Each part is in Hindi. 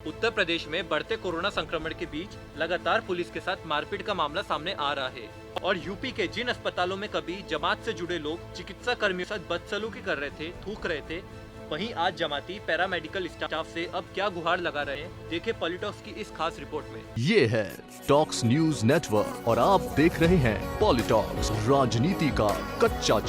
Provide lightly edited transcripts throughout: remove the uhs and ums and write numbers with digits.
उत्तर प्रदेश में बढ़ते कोरोना संक्रमण के बीच लगातार पुलिस के साथ मारपीट का मामला सामने आ रहा है और यूपी के जिन अस्पतालों में कभी जमात से जुड़े लोग चिकित्सा कर्मियों के साथ बदसलूकी कर रहे थे, थूक रहे थे, वहीं आज जमाती पैरामेडिकल स्टाफ से अब क्या गुहार लगा रहे हैं, देखे पॉलिटॉक्स की इस खास रिपोर्ट में। ये है टॉक्स न्यूज नेटवर्क और आप देख रहे हैं पॉलिटॉक्स, राजनीति का कच्चा।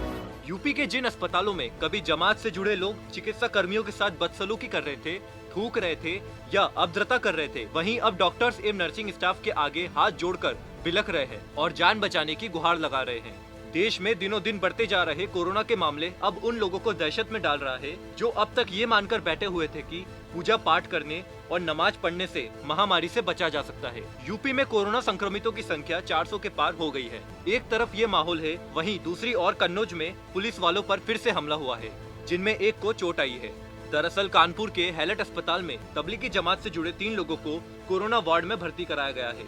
यूपी के जिन अस्पतालों में कभी जमात से जुड़े लोग चिकित्सा कर्मियों के साथ बदसलूकी कर रहे थे, थूक रहे थे या अभद्रता कर रहे थे, वहीं अब डॉक्टर्स एवं नर्सिंग स्टाफ के आगे हाथ जोड़कर बिलख रहे हैं और जान बचाने की गुहार लगा रहे हैं। देश में दिनों दिन बढ़ते जा रहे कोरोना के मामले अब उन लोगों को दहशत में डाल रहा है जो अब तक ये मानकर बैठे हुए थे कि पूजा पाठ करने और नमाज पढ़ने से महामारी से बचा जा सकता है। यूपी में कोरोना संक्रमितों की संख्या 400 के पार हो गई है। एक तरफ ये माहौल है, वहीं दूसरी ओर कन्नौज में पुलिस वालों पर फिर से हमला हुआ है, जिनमें एक को चोट आई है। दरअसल कानपुर के हैलट अस्पताल में तबलीगी जमात से जुड़े 3 लोगों को कोरोना वार्ड में भर्ती कराया गया है।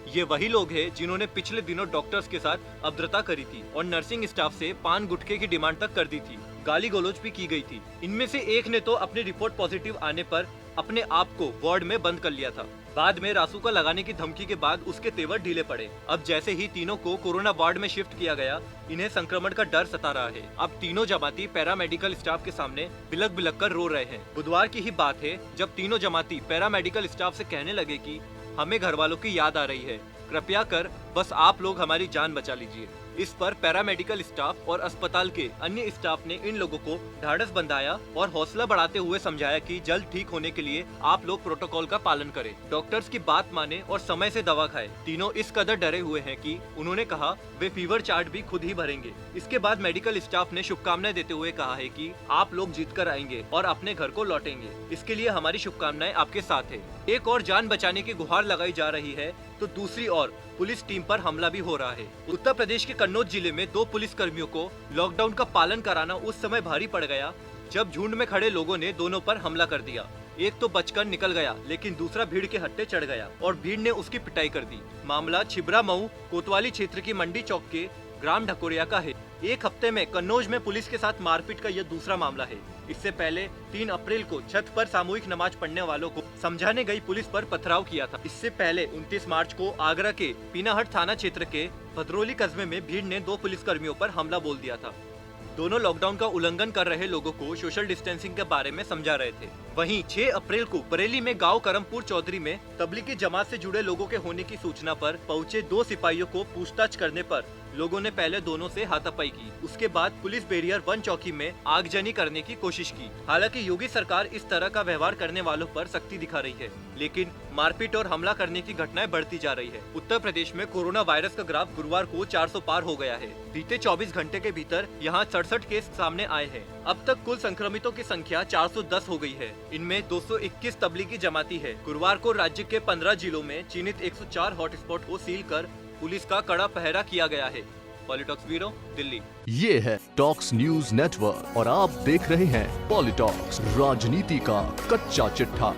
ये वही लोग हैं जिन्होंने पिछले दिनों डॉक्टर्स के साथ अभद्रता करी थी और नर्सिंग स्टाफ से पान गुटखे की डिमांड तक कर दी थी। गाली गलौज भी की गई थी। इनमें से एक ने तो अपनी रिपोर्ट पॉजिटिव आने पर अपने आप को वार्ड में बंद कर लिया था। बाद में रासुका लगाने की धमकी के बाद उसके तेवर ढीले पड़े। अब जैसे ही तीनों को कोरोना वार्ड में शिफ्ट किया गया, इन्हें संक्रमण का डर सता रहा है। अब तीनों जमाती पैरामेडिकल स्टाफ के सामने बिलक बिलक कर रो रहे हैं। बुधवार की ही बात है जब तीनों जमाती पैरामेडिकल स्टाफ से कहने लगे कि हमें घर वालों की याद आ रही है, कृपया कर बस आप लोग हमारी जान बचा लीजिए। इस पर पैरामेडिकल स्टाफ और अस्पताल के अन्य स्टाफ ने इन लोगों को ढाढ़स बंधाया और हौसला बढ़ाते हुए समझाया कि जल्द ठीक होने के लिए आप लोग प्रोटोकॉल का पालन करें, डॉक्टर्स की बात माने और समय से दवा खाएं। तीनों इस कदर डरे हुए हैं कि उन्होंने कहा वे फीवर चार्ट भी खुद ही भरेंगे। इसके बाद मेडिकल स्टाफ ने शुभकामनाएं देते हुए कहा है कि आप लोग जीत कर आएंगे और अपने घर को लौटेंगे। इसके लिए हमारी शुभकामनाएं आपके साथ है। एक और जान बचाने की गुहार लगाई जा रही है तो दूसरी ओर पुलिस टीम पर हमला भी हो रहा है। उत्तर प्रदेश के कन्नौज जिले में 2 पुलिस कर्मियों को लॉकडाउन का पालन कराना उस समय भारी पड़ गया जब झुंड में खड़े लोगों ने दोनों पर हमला कर दिया। एक तो बचकर निकल गया, लेकिन दूसरा भीड़ के हट्टे चढ़ गया और भीड़ ने उसकी पिटाई कर दी। मामला छिबरा मऊ कोतवाली क्षेत्र की मंडी चौक के ग्राम ढकोरिया का है। एक हफ्ते में कन्नौज में पुलिस के साथ मारपीट का यह दूसरा मामला है। इससे पहले 3 अप्रैल को छत पर सामूहिक नमाज पढ़ने वालों को समझाने गई पुलिस पर पथराव किया था। इससे पहले 29 मार्च को आगरा के पीनाहट थाना क्षेत्र के भदरौली कस्बे में भीड़ ने 2 पुलिस कर्मियों पर हमला बोल दिया था। दोनों लॉकडाउन का उल्लंघन कर रहे लोगों को सोशल डिस्टेंसिंग के बारे में समझा रहे थे। वहीं 6 अप्रैल को बरेली में गांव करमपुर चौधरी में तबलीगी जमात से जुड़े लोगों के होने की सूचना पर पहुंचे 2 सिपाहियों को पूछताछ करने पर लोगों ने पहले दोनों से हाथापाई की। उसके बाद पुलिस बैरियर 1 चौकी में आगजनी करने की कोशिश की। हालांकि योगी सरकार इस तरह का व्यवहार करने वालों पर सख्ती दिखा रही है, लेकिन मारपीट और हमला करने की घटनाएं बढ़ती जा रही है। उत्तर प्रदेश में कोरोना वायरस का ग्राफ गुरुवार को 400 पार हो गया है। बीते 24 घंटे के भीतर यहाँ 67 केस सामने आए हैं। अब तक कुल संक्रमितों की संख्या 410 हो गई है। इनमें 221 तबलीगी जमाती है। गुरुवार को राज्य के 15 जिलों में चिन्हित 104 हॉटस्पॉट को सील कर पुलिस का कड़ा पहरा किया गया है। पॉलिटॉक्स ब्यूरो, दिल्ली। ये है टॉक्स न्यूज नेटवर्क और आप देख रहे हैं पॉलिटॉक्स, राजनीति का कच्चा चिट्ठा।